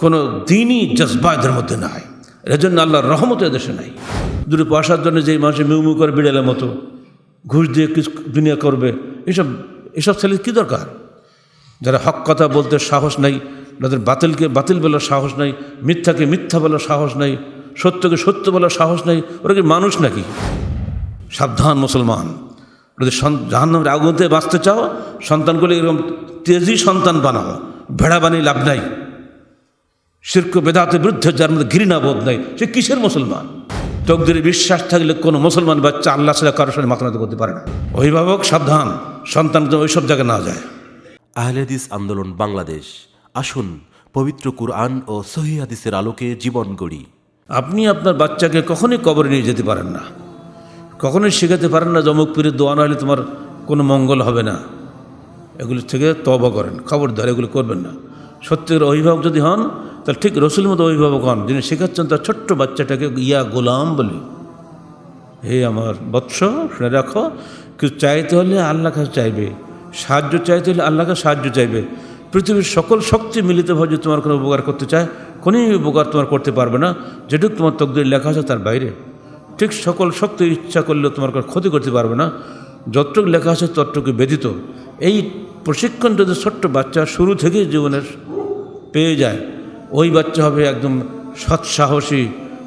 কোনো দিনই জজবা এদের মধ্যে নাই। এর জন্য আল্লাহর রহমত এদেশে নাই। দুটো পয়সার জন্য যেই মানুষের মিউ করে বিড়ালের মতো ঘুষ দিয়ে কিছু দুনিয়া করবে, এসব ছেলে কী দরকার? যারা হক কথা বলতে সাহস নাই, যাদের বাতিলকে বাতিল বলার সাহস নাই, মিথ্যাকে মিথ্যা বলার সাহস নাই, সত্যকে সত্য বলার সাহস নাই, ওরা কি মানুষ নাকি? সাবধান মুসলমান, যদি জাহান্নামের আগুন থেকে বাঁচতে চাও, সন্তানগুলো এরকম তেজি সন্তান বানাও, ভেড়া বানিয়ে লাভ নাই। শিরক বেদাতের বিরুদ্ধে যার মধ্যে ঘৃণা বোধ নাই, সে কিসের মুসলমান? তকদিরে বিশ্বাস থাকলে কোনো মুসলমান বাচ্চা আল্লাহ ছাড়া কারোর সাথে মাথা নত করতে পারে না। অভিভাবক সাবধান, সন্তান ওইসব জায়গায় না যায়। আহলে হাদিস আন্দোলন বাংলাদেশ, আসুন পবিত্র কুরআন ও সহিহ হাদিসের আলোকে জীবন গড়ি। আপনি আপনার বাচ্চাকে কখনোই কবরে নিয়ে যেতে পারেন না, কখনোই শেখাতে পারেন না যে অমুক পীরের দোয়া না হলে তোমার কোনো মঙ্গল হবে না। এগুলো থেকে তওবা করেন, খবরদার এগুলো করবেন না। সত্যের অভিভাবক যদি হন তাহলে ঠিক রসুল মতো অভিভাবক হন, যিনি শেখাচ্ছেন তার ছোট্ট বাচ্চাটাকে ইয়া গোলাম বলে, হে আমার বৎস শুনে রাখো, কিছু চাইতে হলে আল্লাহ কাছে চাইবে, সাহায্য চাইতে হলে আল্লাহ কাছে সাহায্য চাইবে। পৃথিবীর সকল শক্তি মিলিতভাবে যদি তোমার কোনো উপকার করতে চায়, কোনোই উপকার তোমার করতে পারবে না যেটুকু তোমার তকদিরে লেখা আছে তার বাইরে। ঠিক সকল শক্তি ইচ্ছা করলেও তোমার কোনো ক্ষতি করতে পারবে না, যতটুকু লেখা আছে ততটুকু ব্যতীত। এই প্রশিক্ষণ যদি ছোট্ট বাচ্চা শুরু থেকেই জীবনের পেয়ে যায়, ওই বাচ্চা হবে একদম সৎসাহসী,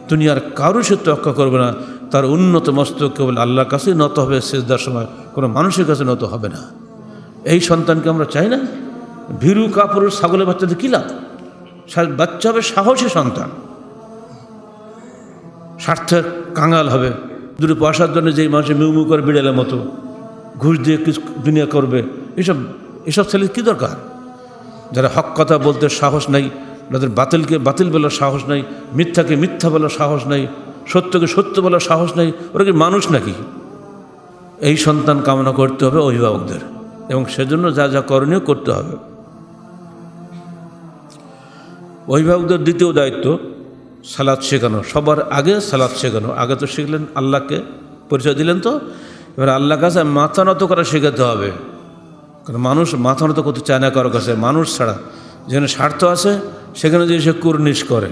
দুনিয়ার কারো সে তোয়াক্কা করবে না, তার উন্নত মস্তক কেবল আল্লাহর কাছেই নত হবে, সেজদার সময় কোনো মানুষের কাছে নত হবে না। এই সন্তানকে আমরা চাই না। ভীরু কাপুরুষ ছাগলের বাচ্চাদের কী লাভ? বাচ্চা হবে সাহসী সন্তান, স্বার্থের কাঙাল হবে। দুটো পয়সার জন্য যেই মানুষের মিউ করে বিড়ালের মতো ঘুষ দিয়ে কিছু দুনিয়া করবে, এসব ছেলের কী দরকার? যারা হক কথা বলতে সাহস নাই, যাদের বাতিলকে বাতিল বলার সাহস নাই, মিথ্যাকে মিথ্যা বলার সাহস নাই, সত্যকে সত্য বলার সাহস নাই, ওরা কি মানুষ নাকি? এই সন্তান কামনা করতে হবে অভিভাবকদের, এবং সেজন্য যা যা করণীয় করতে হবে। অভিভাবকদের দ্বিতীয় দায়িত্ব সালাত শেখানো। সবার আগে সালাত শেখানো। আগে তো শিখলেন আল্লাহকে পরিচয় দিলেন, তো এবার আল্লাহর কাছে মাথা নত করা শেখাতে হবে। কারণ মানুষ মাথা নত করতে চায় না কারো কাছে। মানুষ ছাড়া যেখানে স্বার্থ আছে সেখানে যদি সে কুর্নিশ করে,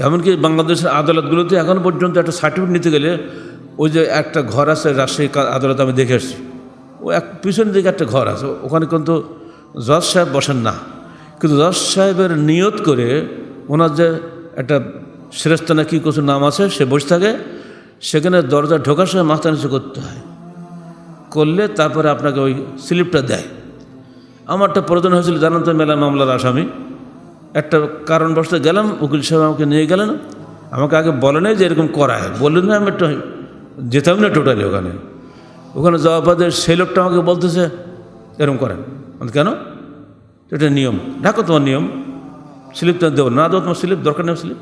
এমনকি বাংলাদেশের আদালতগুলোতে এখন পর্যন্ত একটা সার্টিফিকেট নিতে গেলে, ওই যে একটা ঘর আছে রাজশাহী আদালত, আমি দেখে এসেছি, ও পিছনের দিকে একটা ঘর আছে, ওখানে কিন্তু জজ সাহেব বসেন না, কিন্তু জজ সাহেবের নিয়ত করে ওনার যে একটা শ্রেষ্ঠানা কী কিছু নাম আছে, সে বসে থাকে, সেখানে দরজা ঢোকার সময় মাথা নিচু করতে হয়, করলে তারপরে আপনাকে ওই স্লিপটা দেয়। আমারটা প্রয়োজন হয়েছিল, জানান তো, মেলা মামলার আসামি, একটা কারণবশত গেলাম, উকিল সাহেব আমাকে নিয়ে গেলেন, আমাকে আগে বলে নাই যে এরকম করায়, বললেন না, আমি একটা যেতাম না টোটালি। ওখানে যাওয়ার পরে সেই লোকটা আমাকে বলতেছে এরকম করেন। কেন? এটা নিয়ম, দেখো তোমার নিয়ম, স্লিপ তো দেবো না, দেবো তোমার স্লিপ, দরকার নেই স্লিপ।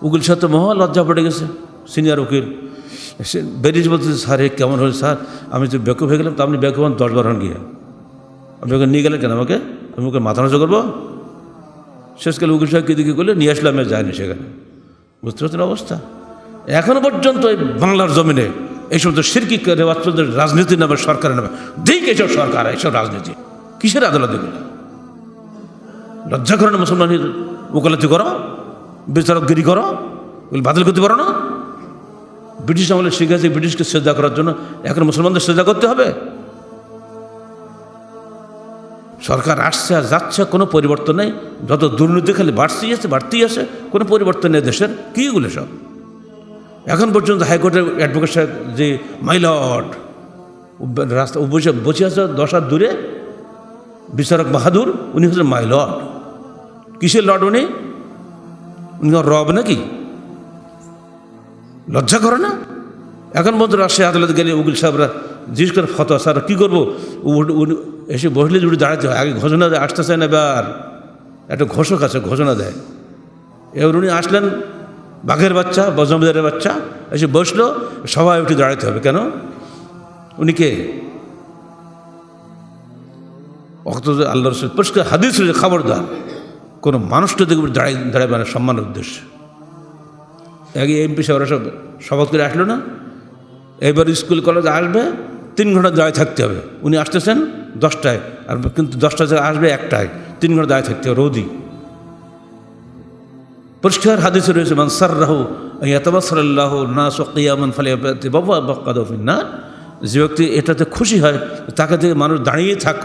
উকিল সাহেব তো মহা লজ্জা পড়ে গেছে, সিনিয়র উকিল। সে বেরিয়ে বলতেছে, স্যার এ কেমন হয়েছে স্যার, আমি তো বেকুব হয়ে গেলাম। তো আপনি বেকুব হন 10-12 হন গিয়ে, আপনি ওকে নিয়ে গেলেন কেন? আমাকে, আমি ওকে মাথা নষ্ট করবো? শেষকালে উকিল সাহেব কী দিকে করলে নিয়ে আসলে আমি যাইনি সেখানে। বুঝতে পারছেন অবস্থা? এখনও পর্যন্ত এই বাংলার জমিনে এই সমস্ত শিরকি রেওয়াজদের রাজনীতির নামে, সরকারের নামে, দিক এসব সরকার, এইসব রাজনীতি কিসের আদালত? এগুলো লজ্জা করে না? মুসলমানের ওকালতি করো, বিচারকগিরি করো, এগুলো বাতিল করতে পারো না? ব্রিটিশ আমলে শিখেছে ব্রিটিশকে শ্রদ্ধা করার জন্য, এখন মুসলমানদের শ্রদ্ধা করতে হবে? সরকার আসছে আর যাচ্ছে, কোনো পরিবর্তন নেই। যত দুর্নীতি খালি বাড়তেই আছে, কোনো পরিবর্তন নেই দেশের। কী এগুলো সব? এখন পর্যন্ত হাইকোর্টের অ্যাডভোকেট সাহেব যে মাইলট রাস্তা বসে আছে 10 হাত দূরে, বিচারক বাহাদুর, উনি হচ্ছেন মাইলট। কিসের লর্ড উনি? রব নাকি? লজ্জা করে না? এখন পর্যন্ত রাজশাহী আদালতে গেলে উকিল সাহেবরা জিজ্ঞেস করে, ফতোয়া স্যার কী করবো? এসে বসলে যদি দাঁড়াতে হয়, আগে ঘোষণা দেয়, আসতে চায় না, এবার একটা ঘোষক আছে, ঘোষণা দেয়। এবার উনি আসলেন, বাঘের বাচ্চা, বজমদারের বাচ্চা, এসে বসলো, সবাই উঠে দাঁড়াতে হবে। কেন? উনি কে? অত আল্লাহ রসুল পরিষ্কার হাদিস রয়েছে, খবরদার কোনো মানুষটা দেখবে দাঁড়াবে না সম্মানের উদ্দেশ্যে। আগে এমপি সাহেবরা সব শপথ করে আসলো না, এবার স্কুল কলেজে আসবে, 3 ঘন্টা দাঁড়িয়ে থাকতে হবে। উনি আসতেছেন 10টায়, আর কিন্তু 10টা আসবে 1টায়, 3 ঘন্টা দাঁড়িয়ে থাকতে হবে, রোদি। পরিষ্কার হাদিসে রয়েছে, মান সাররাহু ইয়াতাবাসসারাল্লাহু নাস কিয়ামান ফালিয়াতাবাওয়া মাকআদাহু ফিন-নার। যে ব্যক্তি এটাতে খুশি হয়, তাকে থেকে মানুষ দাঁড়িয়ে থাক,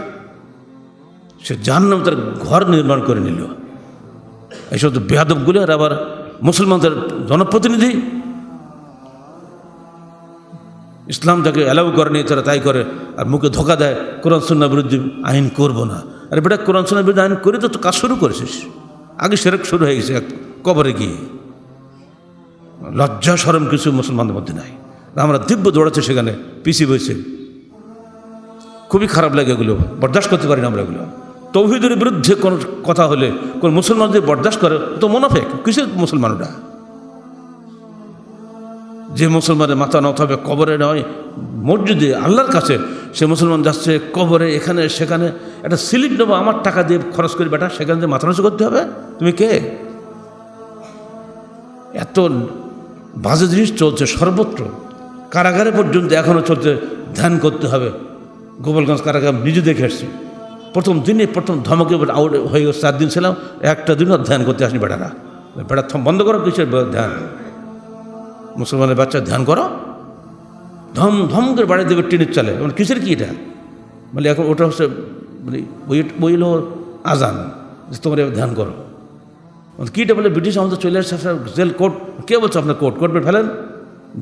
সে জাহান্নামে তার ঘর নির্মাণ করে নিল। এইসব তো বেয়াদবগুলো, আর আবার মুসলমানদের জনপ্রতিনিধি। ইসলাম যাকে অ্যালাউ করেনি তারা তাই করে, আর মুখে ধোকা দেয় কোরআন সুন্নাহর বিরুদ্ধে আইন করবো না। আরে বেটা, কোরআন সুন্নাহর বিরুদ্ধে আইন করে তো কাজ শুরু করেছিস, আগে শিরক শুরু হয়ে গেছে কবরে গিয়ে। লজ্জা শরম কিছু মুসলমানদের মধ্যে নাই। আমরা দিব্য দৌড়াচ্ছে সেখানে, পিছিয়ে বইছে। খুবই খারাপ লাগে এগুলো, বরদাস্ত করতে পারি না আমরা এগুলো। তৌহিদের বিরুদ্ধে কোনো কথা হলে কোন মুসলমান যদি বরদাস্ত করে, তো মুনাফিক। কিসের মুসলমান ওটা? যে মুসলমানের মাথা নত হবে কবরে নয় মসজিদে, আল্লাহর কাছে, সে মুসলমান যাচ্ছে কবরে, এখানে সেখানে। একটা স্লিপ নেবো আমার টাকা দিয়ে খরচ করি বেটা, সেখানে যে মাথা নষ্ট করতে হবে? তুমি কে? এত বাজে জিনিস চলছে সর্বত্র, কারাগারে পর্যন্ত এখনও চলছে। ধ্যান করতে হবে। গোপালগঞ্জ কারাগার নিজে দেখে আসছি, প্রথম দিনে প্রথম ধমকে আউট হয়ে গেছে। 4 দিন ছিলাম, একটা দিনও ধ্যান করতে আসেনি বেটারা। বেটা বন্ধ করো, কিসের ধ্যান? মুসলমানের বাচ্চা ধ্যান করো, ধম ধম করে বাড়ি দেবে টিনের চালে। মানে কিসের কি এটা? মানে এখন ওটা হচ্ছে মানে বইল আজান যে তোমরা ধ্যান করো। কীটা বলে ব্রিটিশ আমাদের চলে আসছে জেল কোর্ট। কে বলছে আপনার কোর্ট বের ফেলেন?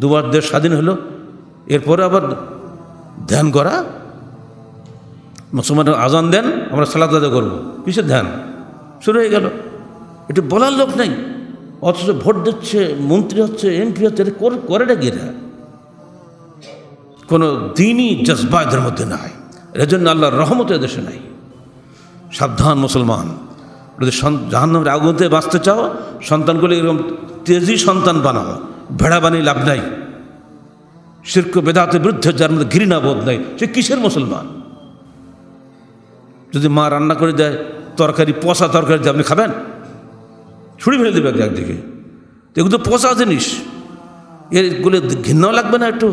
2 বার দেশ স্বাধীন হলো, এরপরে আবার ধ্যান করা? মুসলমানের আজান দেন, আমরা সালাত আদায় করবো, কিসের ধ্যান? শুরু হয়ে গেল। এটা বলার লোক নেই, অথচ ভোট দিচ্ছে, মন্ত্রী হচ্ছে, এমপি হচ্ছে। এটা করেটা কি? এটা কোনো দিনই জজবা এদের মধ্যে নাই। এর জন্য আল্লাহর রহমত এদেশে নাই। সাবধান মুসলমান, যদি জাহান্নামের আগুনতে বাঁচতে চাও, সন্তানগুলো এরকম তেজি সন্তান বানাও, ভেড়া বানিয়ে লাভ নাই। শিরক বেদাতের বিরুদ্ধে যার মধ্যে ঘৃণা বোধ নাই, সে কিসের মুসলমান? যদি মা রান্না করে দেয় তরকারি, পচা তরকারি দিয়ে আপনি খাবেন? ছুরি ফেলে দেবে একদিকে। এগুলো তো পচা জিনিস, এগুলো ঘৃণাও লাগবে না একটু?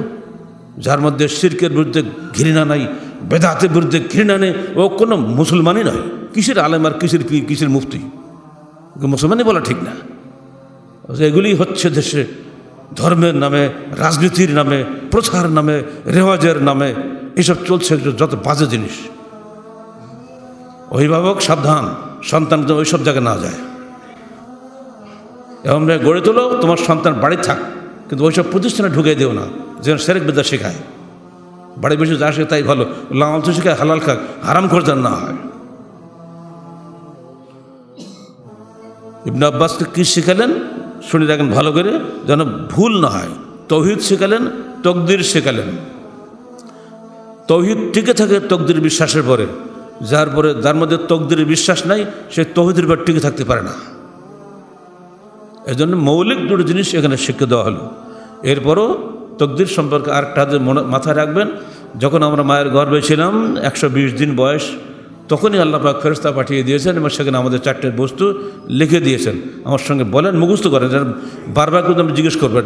যার মধ্যে শিরকের বিরুদ্ধে ঘৃণা নাই, বেদাতের বিরুদ্ধে ঘৃণা নেই, ও কোনো মুসলমানই নয়। কিসের আলেম আর কিসের পীর, কিসের মুফতি? মুসলমানই বলা ঠিক না। এগুলি হচ্ছে দেশে ধর্মের নামে, রাজনীতির নামে, প্রচার নামে, রেওয়াজের নামে এসব চলছে যত বাজে জিনিস। অভিভাবক সাবধান, সন্তান যেন ওইসব জায়গায় না যায়। এবং গড়ে তোলো, তোমার সন্তান বাড়ি থাক, কিন্তু ওইসব প্রতিষ্ঠানে ঢুকে দিও না যেন শিরক বিদ্যা শেখায়। বাড়ি বসে যা শেখে তাই ভালো, লালচ শেখায় হালাল খাক, হারাম খোর যেন না হয়। ইবনে আব্বাসকে কী শেখালেন শুনে রাখেন ভালো করে, যেন ভুল না হয়। তৌহিদ শেখালেন, তকদির শেখালেন। তৌহিদ টিকে থাকে তকদির বিশ্বাসের পরে। যার মধ্যে তকদিরের বিশ্বাস নাই, সে তৌহিদের উপর টিকে থাকতে পারে না। এই জন্য মৌলিক 2টি জিনিস এখানে শিক্ষা দেওয়া হলো। এরপরও তকদির সম্পর্কে আরেকটা মাথায় রাখবেন, যখন আমরা মায়ের গর্ভে ছিলাম 120 দিন বয়স, তখনই আল্লাহ পাক ফেরেশতা পাঠিয়ে দিয়েছেন এবং সেখানে আমাদের 4টে বস্তু লিখে দিয়েছেন। আমার সঙ্গে বলেন, মুখস্থ করেন, যেন বারবার কিন্তু আমি জিজ্ঞেস করবো।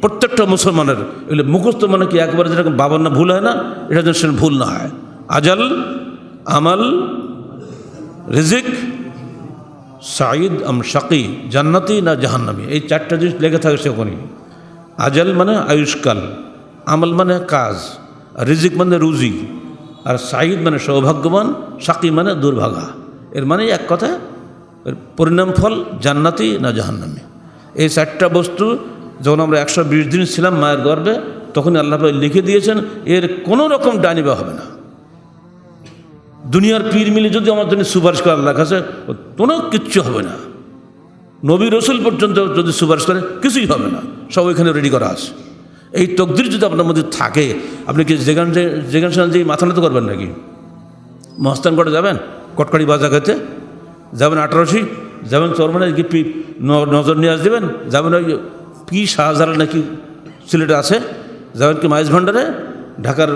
প্রত্যেকটা মুসলমানের এগুলো মুখস্থ, মানে কি একবারে যেরকম বাবার না ভুল হয় না, এটা যেন সে ভুল না হয়। আজাল, আমাল, রিজিক, সাঈদ আম শাকি, জান্নাতি না জাহান্নামী, এই 4টা জিনিস লেগে থাকে সেখানেই। আজাল মানে আয়ুষ্কাল, আমল মানে কাজ, রিজিক মানে রুজি, আর সাঈদ মানে সৌভাগ্যবান, শাকি মানে দুর্ভাগা। এর মানে এক কথা, এর পরিণাম ফল জান্নাতি না জাহান্নামী। এই 4টা বস্তু যখন আমরা 120 দিন ছিলাম মায়ের গর্ভে, তখনই আল্লাহ পাক লিখে দিয়েছেন, এর কোনো রকম ডাইনিবা হবে না। দুনিয়ার পীর মিলে যদি আমার জন্য সুপারিশ করে আল্লাহর কাছে, কোনো কিচ্ছু হবে না। নবী রসুল পর্যন্ত যদি সুপারিশ করে, কিছুই হবে না, সব ওইখানে রেডি করা আছে। এই তকদির যদি আপনার মধ্যে থাকে, আপনি কি যেখানে যে মাথা নত করবেন নাকি? মহস্তান করে যাবেন, কটকারি বাজা খেতে যাবেন, 18শি যাবেন, চরমানে কি নজর নিয়ে আস দেবেন, যাবেন ওই পি শাহজালাল নাকি সিলেটে আছে, যাবেন কি মাইজ ভান্ডারে, ঢাকার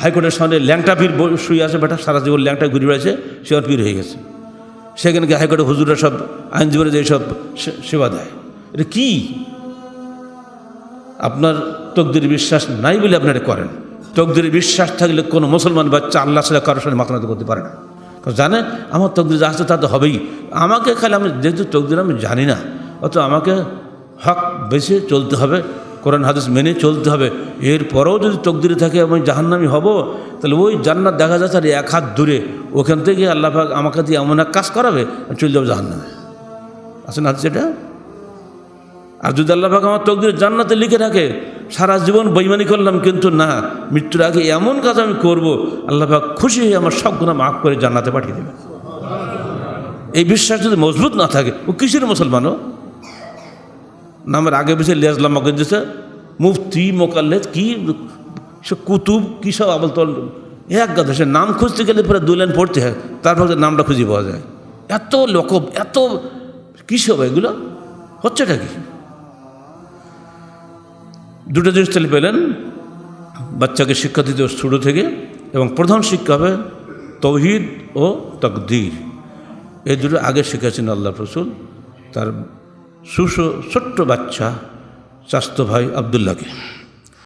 হাইকোর্টের সামনে ল্যাংটা পীর শুয়ে আছে, বেটা সারা জীবন ল্যাংটা ঘুরে বেড়াচ্ছে, সে আর পীর হয়ে গেছে। সেখানে কি হাইকোর্টে হুজুরা সব আইনজীবীরা যে সব সেবা দেয়, এটা কি? আপনার তকদির বিশ্বাস নাই বলে আপনি এটা করেন। তকদির বিশ্বাস থাকলে কোনো মুসলমান বাচ্চা আল্লাহ ছাড়া কারোর সাথে মাথা নত করতে পারে না। জানে আমার তকদির যা আসছে তা তো হবেই, আমাকে খালি আমি যেহেতু তকদির আমি জানি না, অত আমাকে হক বেছে চলতে হবে, কোরআন হাদিস মেনে চলতে হবে। এরপরেও যদি তকদিরে থাকে আমি জাহান্নামী হব, তাহলে ওই জান্নাত দেখা যাচ্ছে আর এক হাত দূরে, ওখান থেকে আল্লাহ পাক আমাকে দিয়ে এমন এক কাজ করাবে আমি চলে যাবো জাহান্নামে। আছে না যেটা? আর যদি আল্লাহ পাক আমার তকদিরে জান্নাতে লিখে রাখে, সারা জীবন বেঈমানি করলাম কিন্তু না, মৃত্যুর আগে এমন কাজ আমি করব, আল্লাহ পাক খুশি হয়ে আমার সব গুনাহ মাফ করে জান্নাতে পাঠিয়ে দেবে। এই বিশ্বাস যদি মজবুত না থাকে, ও কিসের মুসলমানও? নামের আগে পিছিয়ে লেজলাম মকে দিয়েছে, মুফতি মোকাল্লেদ কি সে কুতুব কী সব আবল তল, এক গাধা। সে নাম খুঁজতে গেলে পরে 2 লাইন পড়তে হয়, তারপর নামটা খুঁজে পাওয়া যায়। এত লকব, এত কী সব এগুলো হচ্ছেটা কি? দুটো জিনিস তাহলে পেলেন, বাচ্চাকে শিক্ষা দিতে ছোটো থেকে, এবং প্রধান শিক্ষা হবে তৌহিদ ও তাকদীর। এই দুটো আগে শিখেছেন আল্লাহ রসুল তার ছোট্ট বাচ্চা চাচাতো ভাই আবদুল্লাহকে।